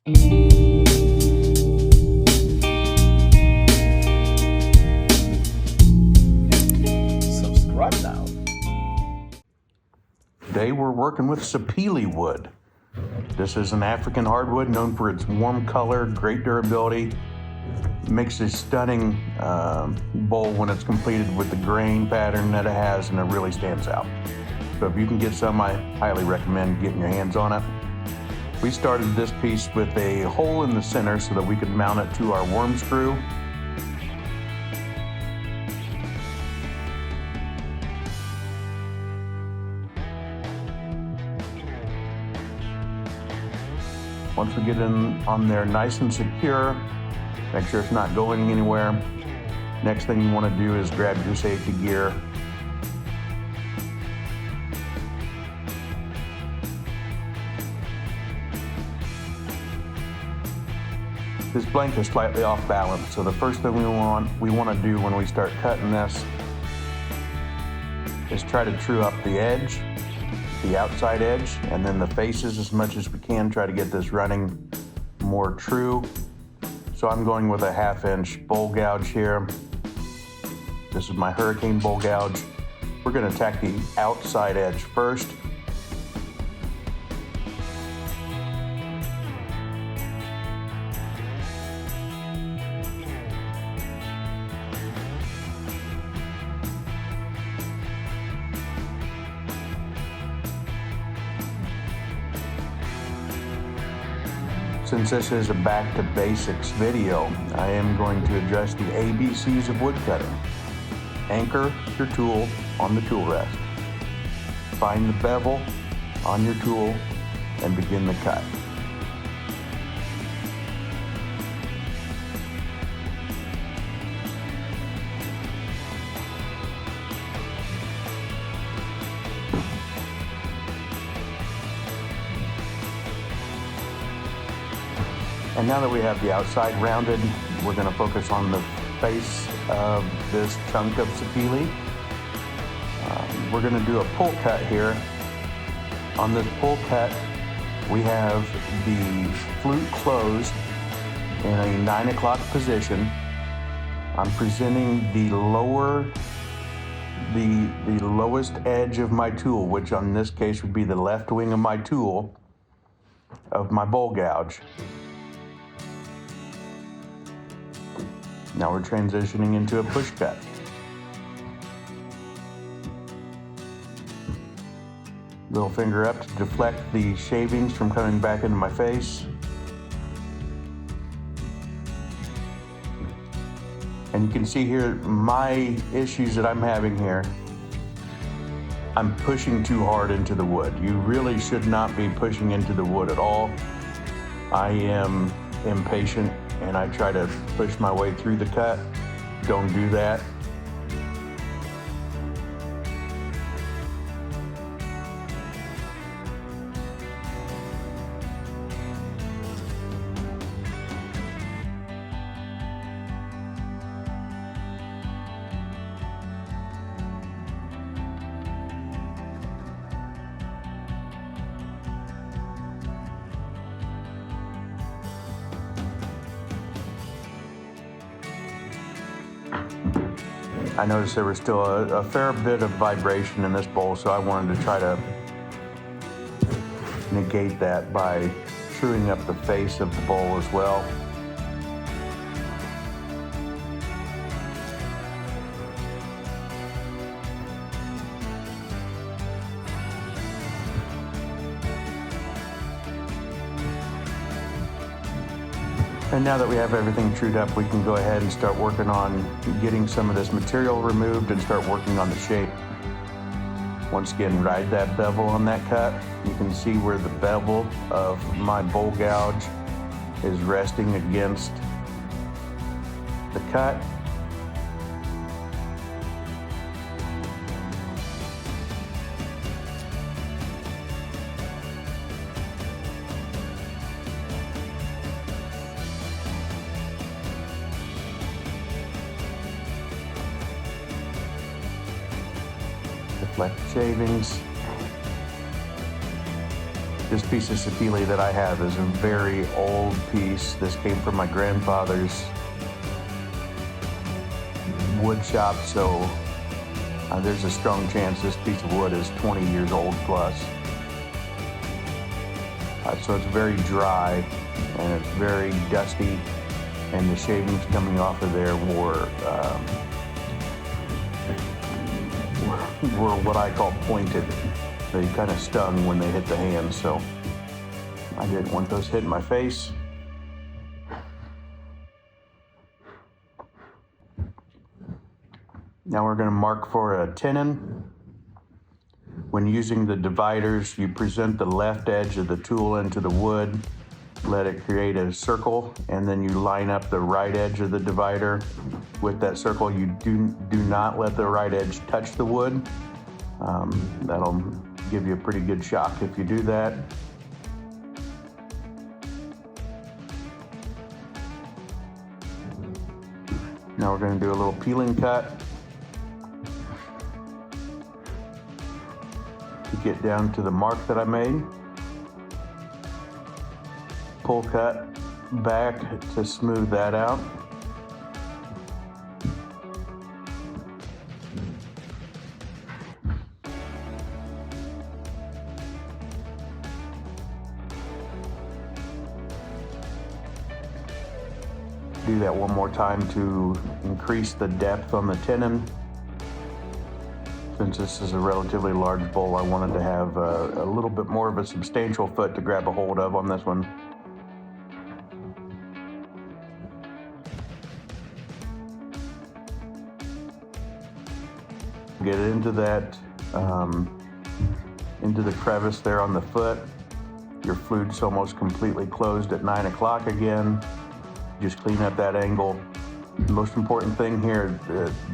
Subscribe now. Today we're working with Sapele wood. This is an African hardwood known for its warm color, great durability. It makes a stunning bowl when it's completed with the grain pattern that it has, and it really stands out. So if you can get some, I highly recommend getting your hands on it. We started this piece with a hole in the center so that we could mount it to our worm screw. Once we get in on there nice and secure, make sure it's not going anywhere. Next thing you want to do is grab your safety gear. This blank is slightly off balance, so the first thing we want to do when we start cutting this is try to true up the edge, the outside edge, and then the faces as much as we can. Try to get this running more true. So I'm going with a 1/2 inch bowl gouge here. This is my hurricane bowl gouge. We're going to attack the outside edge first. Since this is a back to basics video, I am going to address the ABCs of woodcutting. Anchor your tool on the tool rest. Find the bevel on your tool and begin the cut. And now that we have the outside rounded, we're going to focus on the face of this chunk of Sapele. We're going to do a pull cut here. On this pull cut, we have the flute closed in a 9 o'clock position. I'm presenting the lowest edge of my tool, which on this case would be the left wing of my tool, of my bowl gouge. Now we're transitioning into a push cut. Little finger up to deflect the shavings from coming back into my face. And you can see here my issues that I'm having here. I'm pushing too hard into the wood. You really should not be pushing into the wood at all. I am impatient and I try to push my way through the cut. Don't do that. I noticed there was still a fair bit of vibration in this bowl, so I wanted to try to negate that by truing up the face of the bowl as well. And now that we have everything trued up, we can go ahead and start working on getting some of this material removed and start working on the shape. Once again, ride that bevel on that cut. You can see where the bevel of my bowl gouge is resting against the cut. Deflect shavings. This piece of sapele that I have is a very old piece. This came from my grandfather's wood shop, so there's a strong chance this piece of wood is 20 years old plus. So it's very dry and it's very dusty, and the shavings coming off of there were what I call pointed. They kind of stung when they hit the hand, so I didn't want those hitting my face. Now we're going to mark for a tenon. When using the dividers, you present the left edge of the tool into the wood, let it create a circle, and then you line up the right edge of the divider with that circle. You do not let the right edge touch the wood. That'll give you a pretty good shock if you do that. Now we're going to do a little peeling cut to get down to the mark that I made. Pull cut back to smooth that out. Do that one more time to increase the depth on the tenon. Since this is a relatively large bowl, I wanted to have a little bit more of a substantial foot to grab a hold of on this one. Get into that, into the crevice there on the foot. Your flute's almost completely closed at 9 o'clock again. Just clean up that angle. The most important thing here,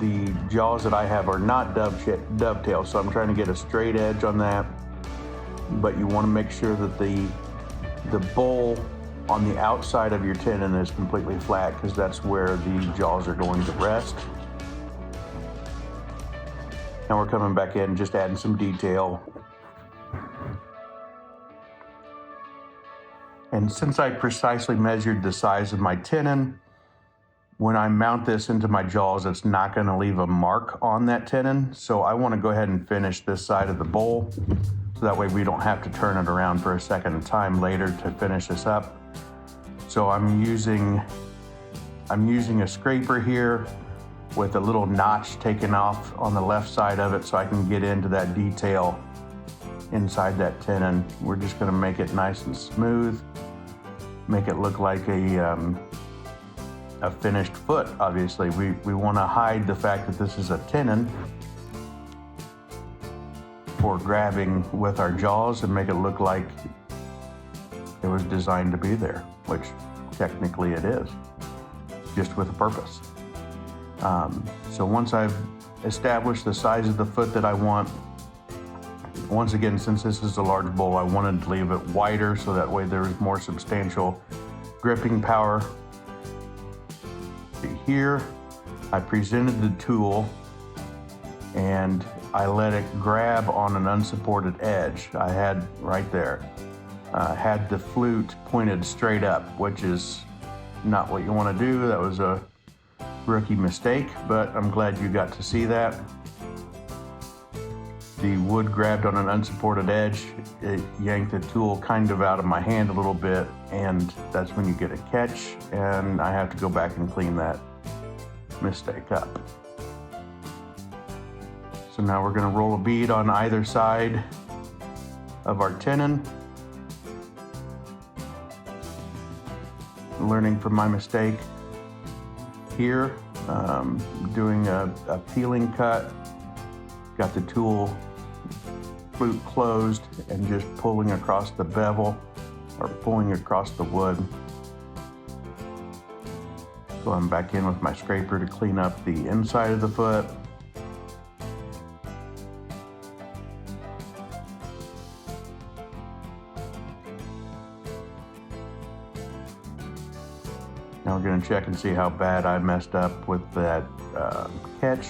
the jaws that I have are not dovetail, so I'm trying to get a straight edge on that. But you want to make sure that the bowl on the outside of your tenon is completely flat, because that's where the jaws are going to rest. Now we're coming back in, just adding some detail. And since I precisely measured the size of my tenon, when I mount this into my jaws, it's not going to leave a mark on that tenon. So I want to go ahead and finish this side of the bowl, so that way we don't have to turn it around for a second time later to finish this up. So I'm using a scraper here with a little notch taken off on the left side of it, so I can get into that detail inside that tenon. We're just going to make it nice and smooth, make it look like a finished foot. Obviously, we want to hide the fact that this is a tenon for grabbing with our jaws and make it look like it was designed to be there, which technically it is, just with a purpose. So once I've established the size of the foot that I want, once again, since this is a large bowl, I wanted to leave it wider so that way there is more substantial gripping power. Here, I presented the tool and I let it grab on an unsupported edge. I had right there, had the flute pointed straight up, which is not what you want to do. That was a rookie mistake, but I'm glad you got to see that. The wood grabbed on an unsupported edge. It yanked the tool kind of out of my hand a little bit, and that's when you get a catch, and I have to go back and clean that mistake up. So now we're going to roll a bead on either side of our tenon. Learning from my mistake here, doing a peeling cut. Got the tool flute closed and just pulling across the bevel or pulling across the wood. Going back in with my scraper to clean up the inside of the foot. Now we're going to check and see how bad I messed up with that catch.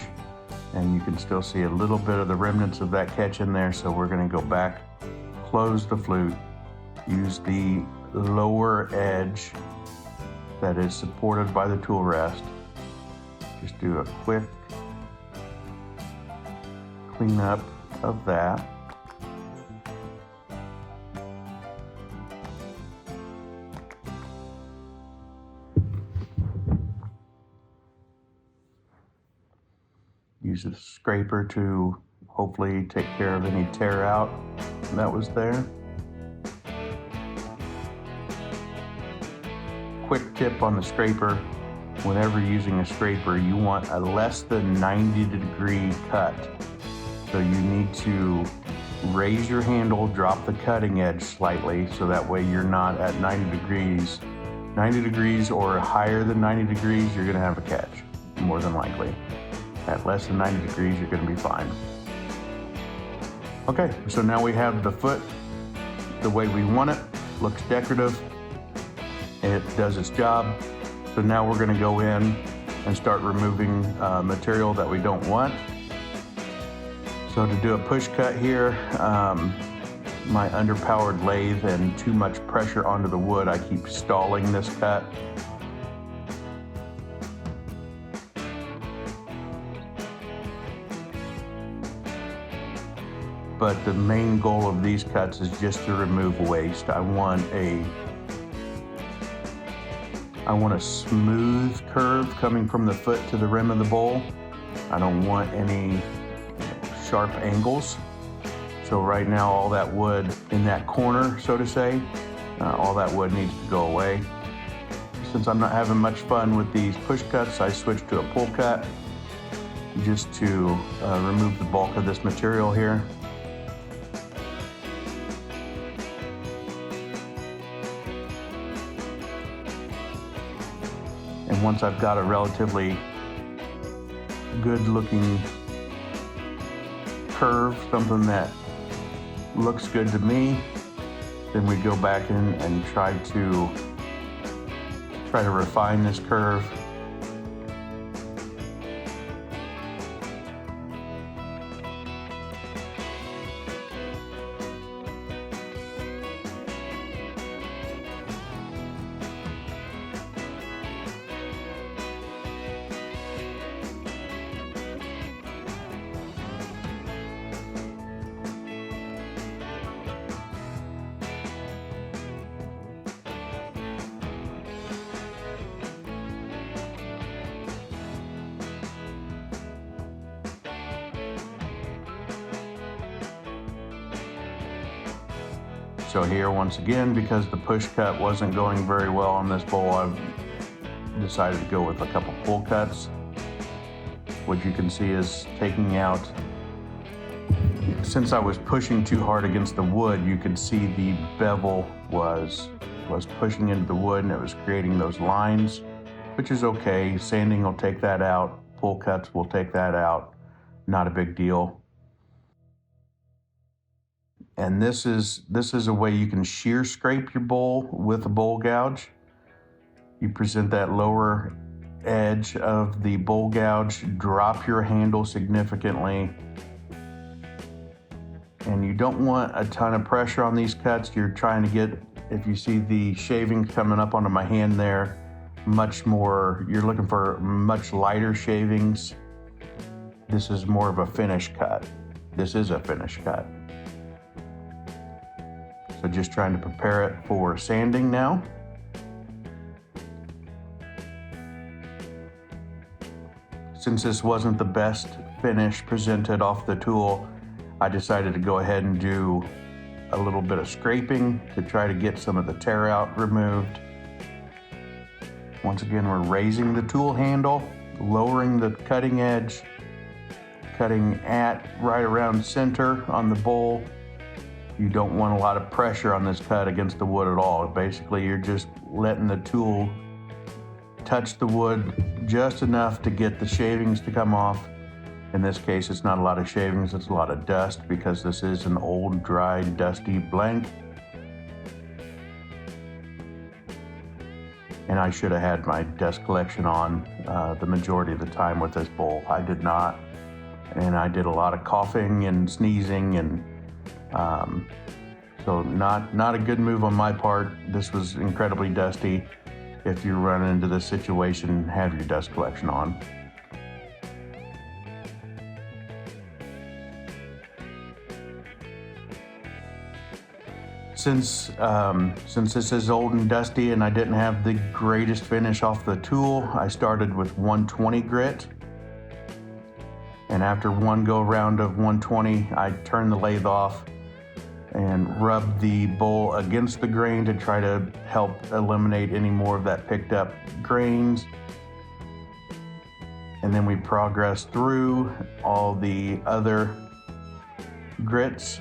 And you can still see a little bit of the remnants of that catch in there. So we're going to go back, close the flute, use the lower edge that is supported by the tool rest. Just do a quick cleanup of that. Use a scraper to hopefully take care of any tear out that was there. Quick tip on the scraper: whenever using a scraper, you want a less than 90-degree cut. So you need to raise your handle, drop the cutting edge slightly, so that way you're not at 90 degrees. 90 degrees or higher than 90 degrees, you're gonna have a catch, more than likely. At less than 90 degrees, you're gonna be fine. Okay, so now we have the foot the way we want it. Looks decorative. It does its job. So now we're gonna go in and start removing material that we don't want. So to do a push cut here, my underpowered lathe and too much pressure onto the wood, I keep stalling this cut. But the main goal of these cuts is just to remove waste. I want a smooth curve coming from the foot to the rim of the bowl. I don't want any sharp angles. So right now, all that wood in that corner, so to say, all that wood needs to go away. Since I'm not having much fun with these push cuts, I switched to a pull cut just to remove the bulk of this material here. And once I've got a relatively good looking curve, something that looks good to me, then we go back in and try to refine this curve. So here, once again, because the push cut wasn't going very well on this bowl, I've decided to go with a couple pull cuts. What you can see is taking out, since I was pushing too hard against the wood, you could see the bevel was pushing into the wood and it was creating those lines, which is okay. Sanding will take that out. Pull cuts will take that out. Not a big deal. And this is a way you can shear scrape your bowl with a bowl gouge. You present that lower edge of the bowl gouge, drop your handle significantly. And you don't want a ton of pressure on these cuts. You're trying to get, if you see the shavings coming up onto my hand there, you're looking for much lighter shavings. This is more of a finish cut. This is a finish cut. So just trying to prepare it for sanding now. Since this wasn't the best finish presented off the tool, I decided to go ahead and do a little bit of scraping to try to get some of the tear out removed. Once again, we're raising the tool handle, lowering the cutting edge, cutting at right around center on the bowl. You don't want a lot of pressure on this cut against the wood at all. Basically, you're just letting the tool touch the wood just enough to get the shavings to come off. In this case, it's not a lot of shavings, it's a lot of dust because this is an old, dry, dusty blank. And I should have had my dust collection on the majority of the time with this bowl. I did not. And I did a lot of coughing and sneezing, and So not a good move on my part. This was incredibly dusty. If you run into this situation, have your dust collection on. Since this is old and dusty and I didn't have the greatest finish off the tool, I started with 120 grit. And after one go round of 120, I turned the lathe off and rubbed the bowl against the grain to try to help eliminate any more of that picked up grains. And then we progressed through all the other grits.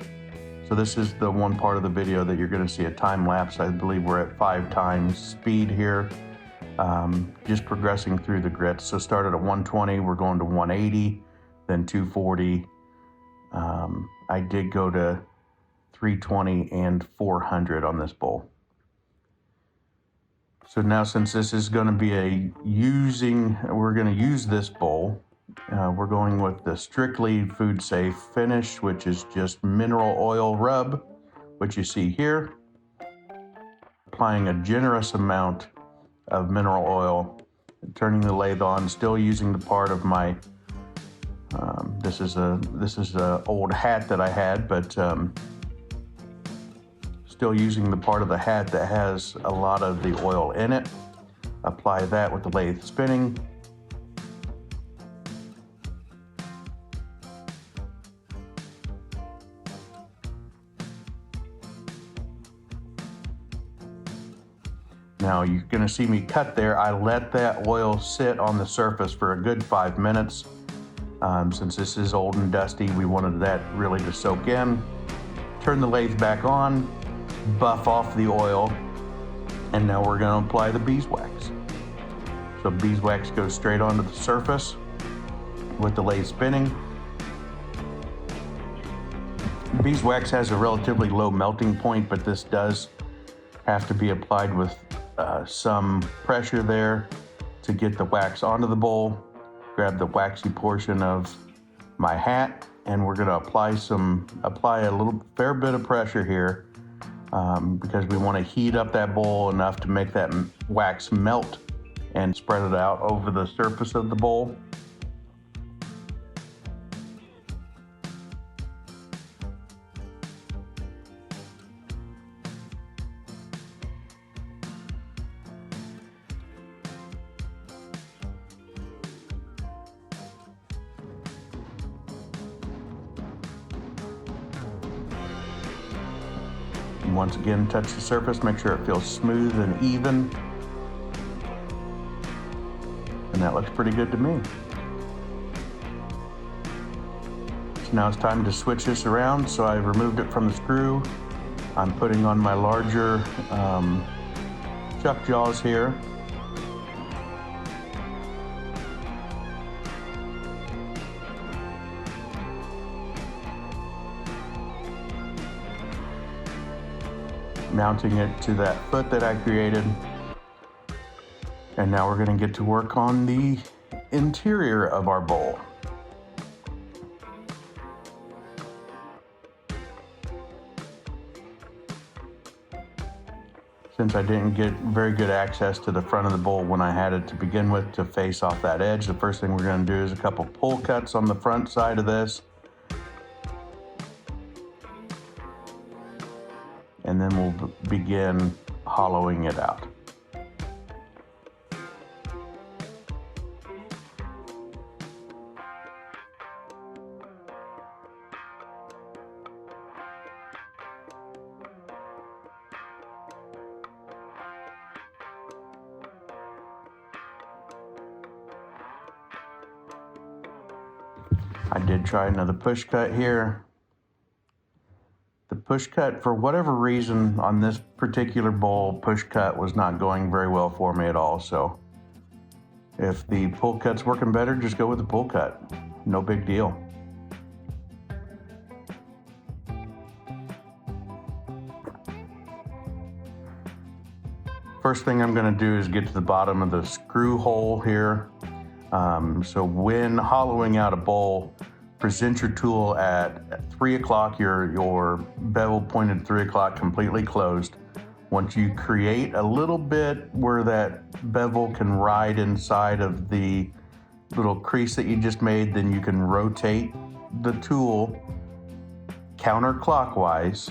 So this is the one part of the video that you're going to see a time lapse. I believe we're at 5 times speed here, just progressing through the grits. So started at 120, we're going to 180, then 240. I did go to 320 and 400 on this bowl. So now, since this is going to be we're going to use this bowl. We're going with the strictly food safe finish, which is just mineral oil rub, which you see here. Applying a generous amount of mineral oil, turning the lathe on, still using the part of my, this is a old hat that I had, but still using the part of the hat that has a lot of the oil in it. Apply that with the lathe spinning. Now you're going to see me cut there. I let that oil sit on the surface for a good 5 minutes. Since this is old and dusty, we wanted that really to soak in. Turn the lathe back on, buff off the oil, and now we're going to apply the beeswax. So beeswax goes straight onto the surface with the lathe spinning. Beeswax has a relatively low melting point, but this does have to be applied with some pressure there to get the wax onto the bowl. Grab the waxy portion of my hat, and we're going to apply a fair bit of pressure here because we want to heat up that bowl enough to make that wax melt and spread it out over the surface of the bowl. Once again, touch the surface, make sure it feels smooth and even. And that looks pretty good to me. So now it's time to switch this around. So I removed it from the screw. I'm putting on my larger chuck jaws here. Mounting it to that foot that I created. And now we're going to get to work on the interior of our bowl. Since I didn't get very good access to the front of the bowl when I had it to begin with to face off that edge, the first thing we're going to do is a couple pull cuts on the front side of this. And then we'll begin hollowing it out. I did try another push cut here. The push cut, for whatever reason, on this particular bowl, push cut was not going very well for me at all. So if the pull cut's working better, just go with the pull cut. No big deal. First thing I'm going to do is get to the bottom of the screw hole here. So when hollowing out a bowl, present your tool at 3 o'clock, your bevel pointed 3 o'clock, completely closed. Once you create a little bit where that bevel can ride inside of the little crease that you just made, then you can rotate the tool counterclockwise,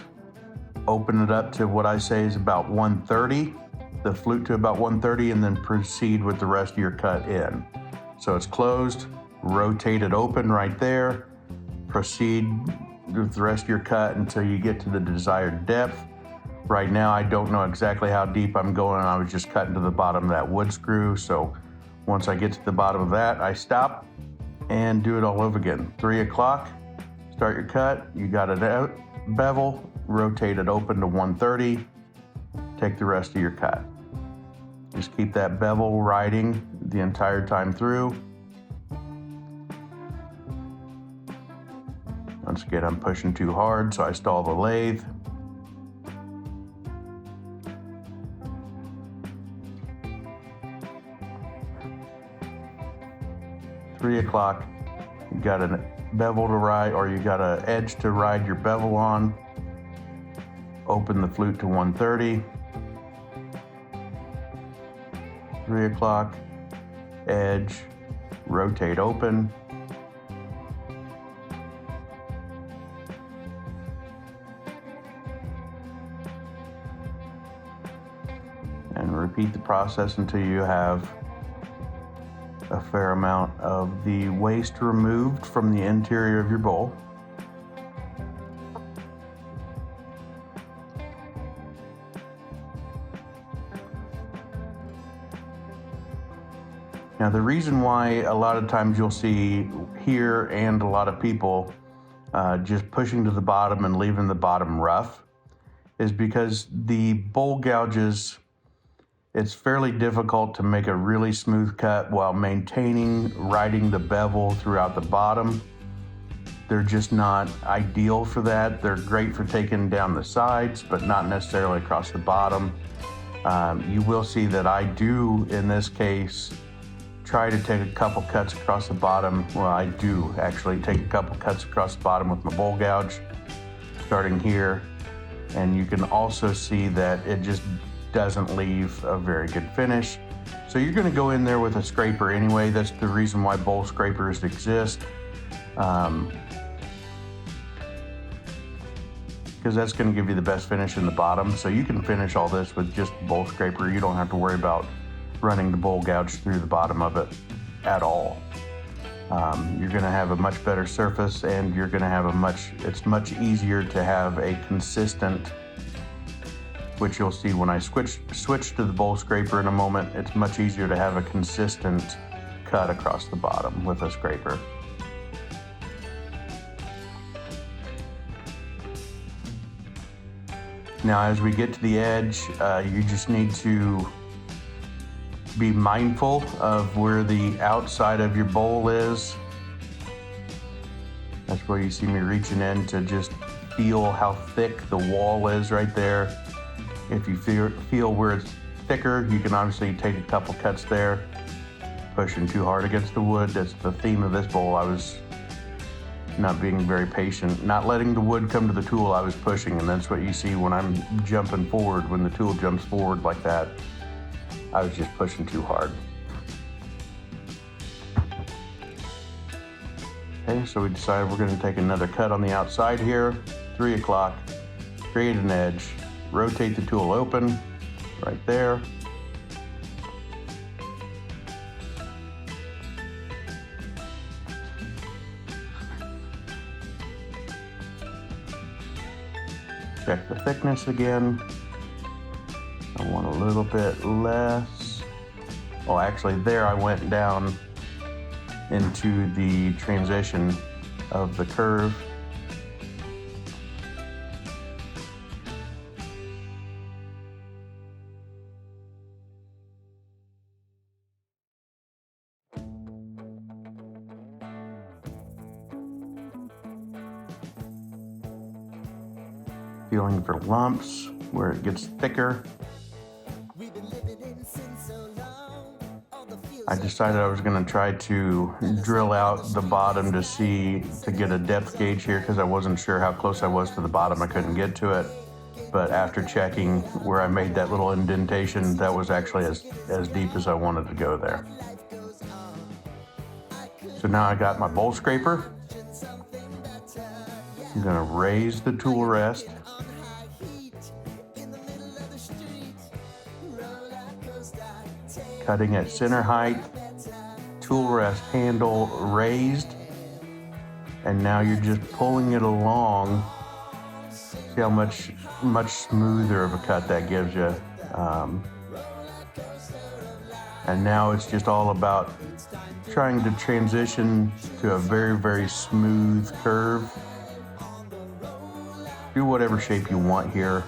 open it up to what I say is about 130, the flute to about 130, and then proceed with the rest of your cut in. So it's closed, rotate it open right there, proceed with the rest of your cut until you get to the desired depth. Right now, I don't know exactly how deep I'm going. I was just cutting to the bottom of that wood screw. So once I get to the bottom of that, I stop and do it all over again. 3 o'clock, start your cut. You got a bevel, rotate it open to 130, take the rest of your cut. Just keep that bevel riding the entire time through. Once again, I'm pushing too hard, so I stall the lathe. Three o'clock, you got a bevel to ride, or you got an edge to ride your bevel on. Open the flute to 130. 3 o'clock, edge, rotate open. And repeat the process until you have a fair amount of the waste removed from the interior of your bowl. Now, the reason why a lot of times you'll see here and a lot of people just pushing to the bottom and leaving the bottom rough is because the bowl gouges, it's fairly difficult to make a really smooth cut while maintaining riding the bevel throughout the bottom. They're just not ideal for that. They're great for taking down the sides, but not necessarily across the bottom. You will see that I do, in this case, try to take a couple cuts across the bottom. Well, I do actually take a couple cuts across the bottom with my bowl gouge, starting here. And you can also see that it just doesn't leave a very good finish. So you're gonna go in there with a scraper anyway. That's the reason why bowl scrapers exist. Because that's gonna give you the best finish in the bottom. So you can finish all this with just bowl scraper. You don't have to worry about running the bowl gouge through the bottom of it at all. You're gonna have a much better surface, and you're gonna have it's much easier to have a consistent, which you'll see when I switch to the bowl scraper in a moment. It's much easier to have a consistent cut across the bottom with a scraper. Now, as we get to the edge, you just need to be mindful of where the outside of your bowl is. That's where you see me reaching in to just feel how thick the wall is right there. If you feel where it's thicker, you can obviously take a couple cuts there. Pushing too hard against the wood, that's the theme of this bowl. I was not being very patient, not letting the wood come to the tool. I was pushing, and that's what you see when I'm jumping forward. When the tool jumps forward like that, I was just pushing too hard. Okay, so we decided we're going to take another cut on the outside here. 3 o'clock, create an edge, rotate the tool open right there. Check the thickness again. I want a little bit less. Oh, actually there I went down into the transition of the curve. Feeling for lumps where it gets thicker. We've been living in sin so long, all the I decided I was going to try to drill out the bottom to get a depth gauge here because I wasn't sure how close I was to the bottom. I couldn't get to it. But after checking where I made that little indentation, that was actually as deep as I wanted to go there. So now I got my bowl scraper. I'm going to raise the tool rest. Cutting at center height, tool rest handle raised, and now you're just pulling it along. See how much smoother of a cut that gives you. And now it's just all about trying to transition to a very, very smooth curve. Do whatever shape you want here.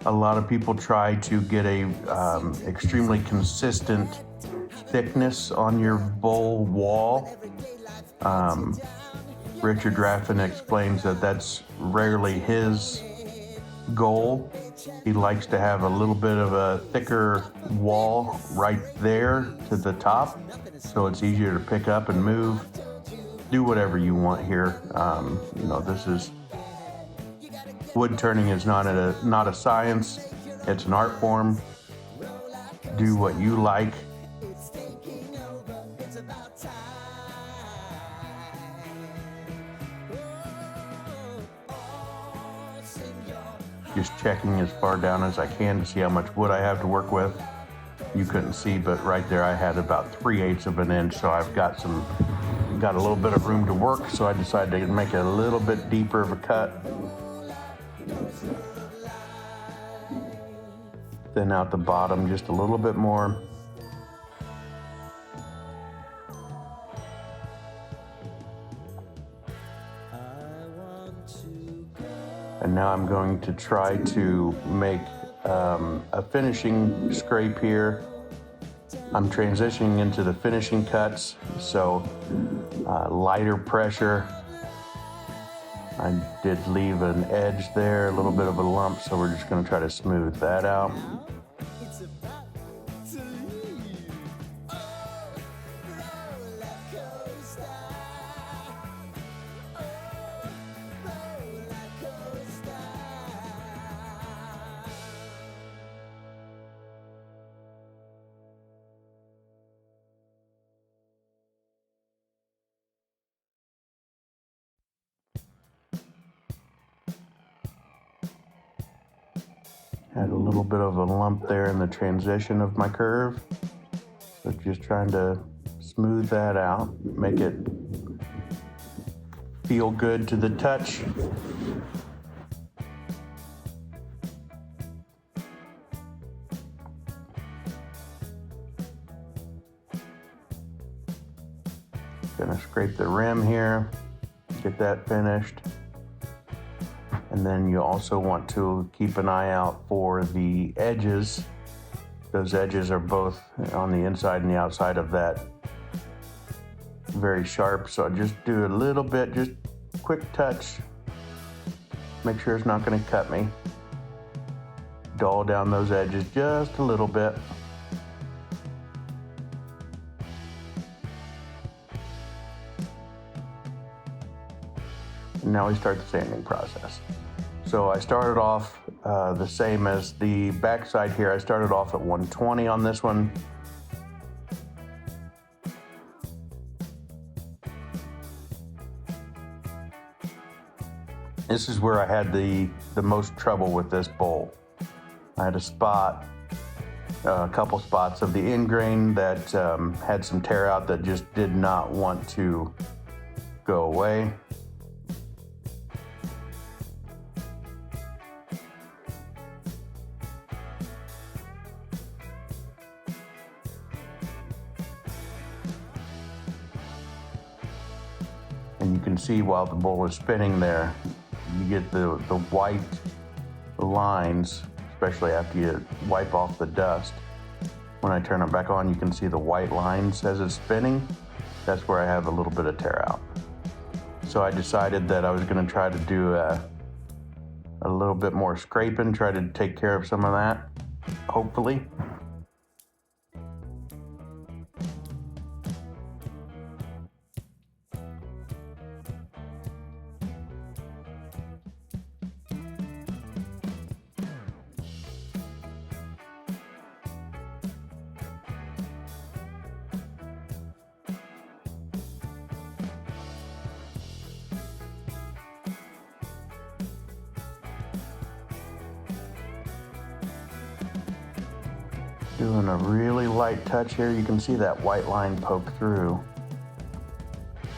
A lot of people try to get a extremely consistent thickness on your bowl wall. Richard Raffin explains that that's rarely his goal. He likes to have a little bit of a thicker wall right there to the top, so it's easier to pick up and move. Do whatever you want here. This is wood turning is not a science. It's an art form. Do what you like. Just checking as far down as I can to see how much wood I have to work with. You couldn't see, but right there I had about 3/8 of an inch, so I've got a little bit of room to work, so I decided to make it a little bit deeper of a cut. Thin out the bottom just a little bit more. And now I'm going to try to make a finishing scrape here. I'm transitioning into the finishing cuts, so lighter pressure. I did leave an edge there, a little bit of a lump, so we're just going to try to smooth that out. Had a little bit of a lump there in the transition of my curve. So just trying to smooth that out, make it feel good to the touch. Gonna scrape the rim here, get that finished. And then you also want to keep an eye out for the edges. Those edges are both on the inside and the outside of that very sharp. So just do a little bit, just quick touch. Make sure it's not going to cut me. Dull down those edges just a little bit. And now we start the sanding process. So I started off the same as the backside here. I started off at 120 on this one. This is where I had the most trouble with this bowl. I had a couple spots of the end grain that had some tear out that just did not want to go away. And you can see while the bowl is spinning there, you get the white lines, especially after you wipe off the dust. When I turn it back on, you can see the white lines as it's spinning. That's where I have a little bit of tear out. So I decided that I was going to try to do a little bit more scraping, try to take care of some of that. hopefully. Doing a really light touch here. You can see that white line poke through.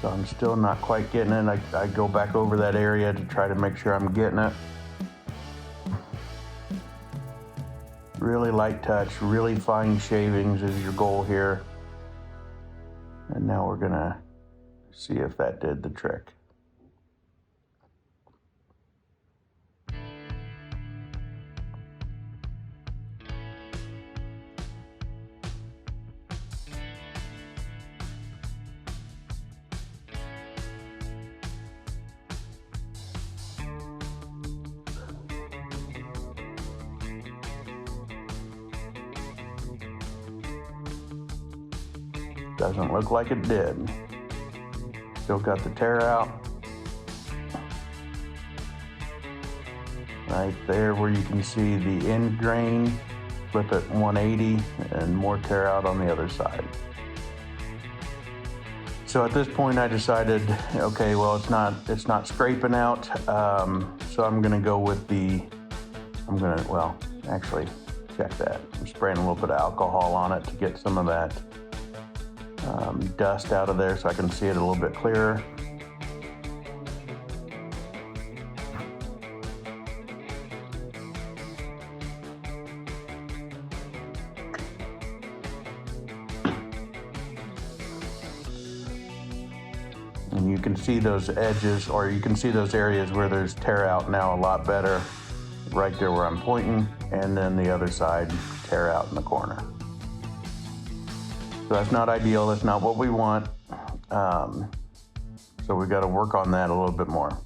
So I'm still not quite getting it. I go back over that area to try to make sure I'm getting it. Really light touch, really fine shavings is your goal here. And now we're gonna see if that did the trick. Doesn't look like it did. Still got the tear out. Right there where you can see the end grain, flip it 180 and more tear out on the other side. So at this point I decided, okay, well it's not scraping out, so I'm gonna go with actually check that. I'm spraying a little bit of alcohol on it to get some of that dust out of there so I can see it a little bit clearer. And you can see those edges, or you can see those areas where there's tear out now a lot better, right there where I'm pointing, and then the other side, tear out in the corner. So that's not ideal, that's not what we want. So we got to work on that a little bit more.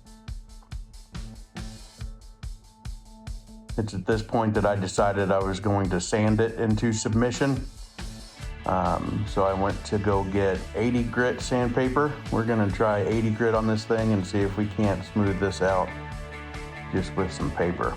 It's at this point that I decided I was going to sand it into submission. So I went to go get 80 grit sandpaper. We're gonna try 80 grit on this thing and see if we can't smooth this out just with some paper.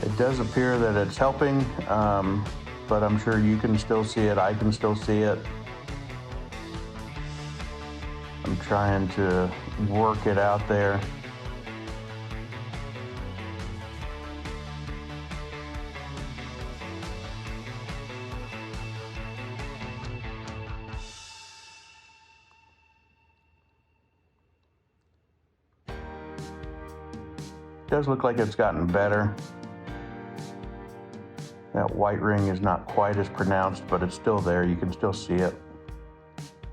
It does appear that it's helping, but I'm sure you can still see it. I can still see it. I'm trying to work it out there. It does look like it's gotten better. That white ring is not quite as pronounced, but it's still there. You can still see it.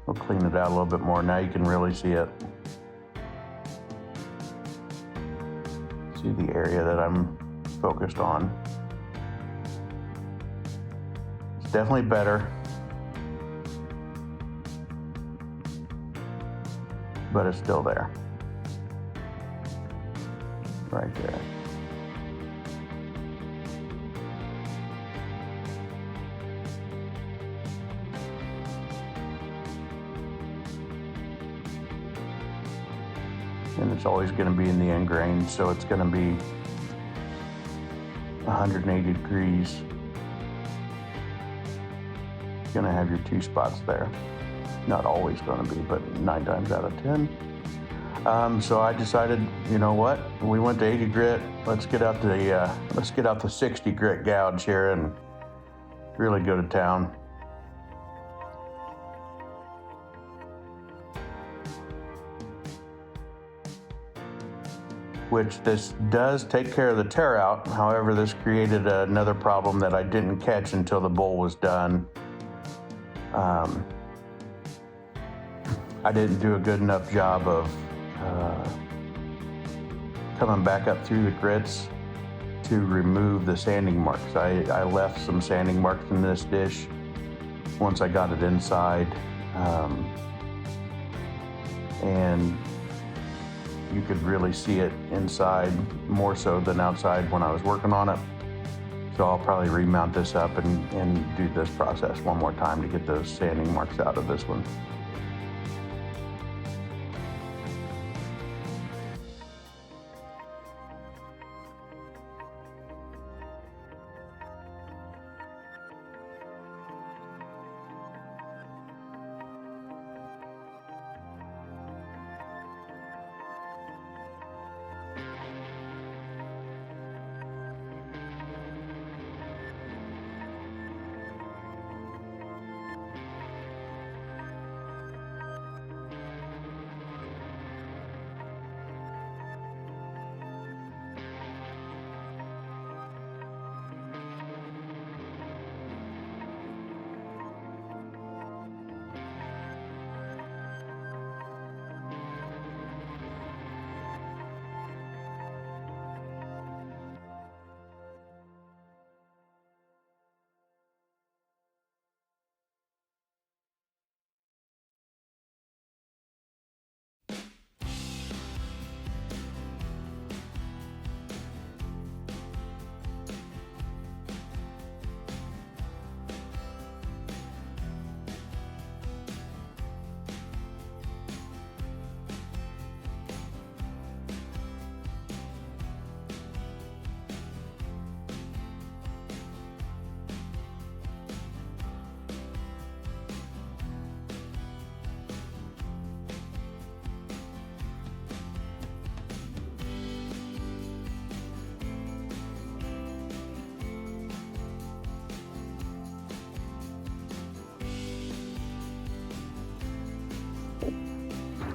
We'll clean it out a little bit more. Now you can really see it. See the area that I'm focused on. It's definitely better, but it's still there. Right there. And it's always going to be in the end grain, so it's going to be 180 degrees. You're going to have your two spots there. Not always going to be, but 9 times out of 10. So I decided, you know what? We went to 80 grit. Let's get out the 60 grit gouge here and really go to town. which this does take care of the tear out. However, this created another problem that I didn't catch until the bowl was done. I didn't do a good enough job of coming back up through the grits to remove the sanding marks. I left some sanding marks in this dish once I got it inside, and you could really see it inside more so than outside when I was working on it. So I'll probably remount this up and do this process one more time to get those sanding marks out of this one.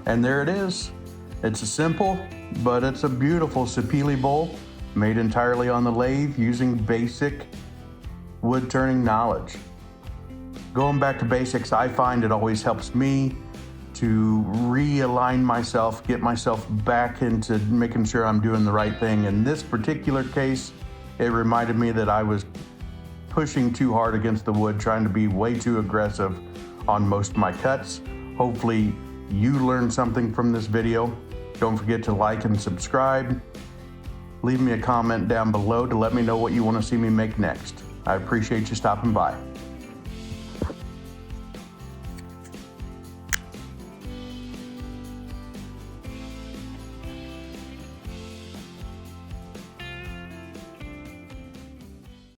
And there it is. It's a simple, but it's a beautiful Sapele bowl made entirely on the lathe using basic wood turning knowledge. Going back to basics, I find it always helps me to realign myself, get myself back into making sure I'm doing the right thing. In this particular case, it reminded me that I was pushing too hard against the wood, trying to be way too aggressive on most of my cuts. Hopefully you learned something from this video. Don't forget to like and subscribe. Leave me a comment down below to let me know what you want to see me make next. I appreciate you stopping by.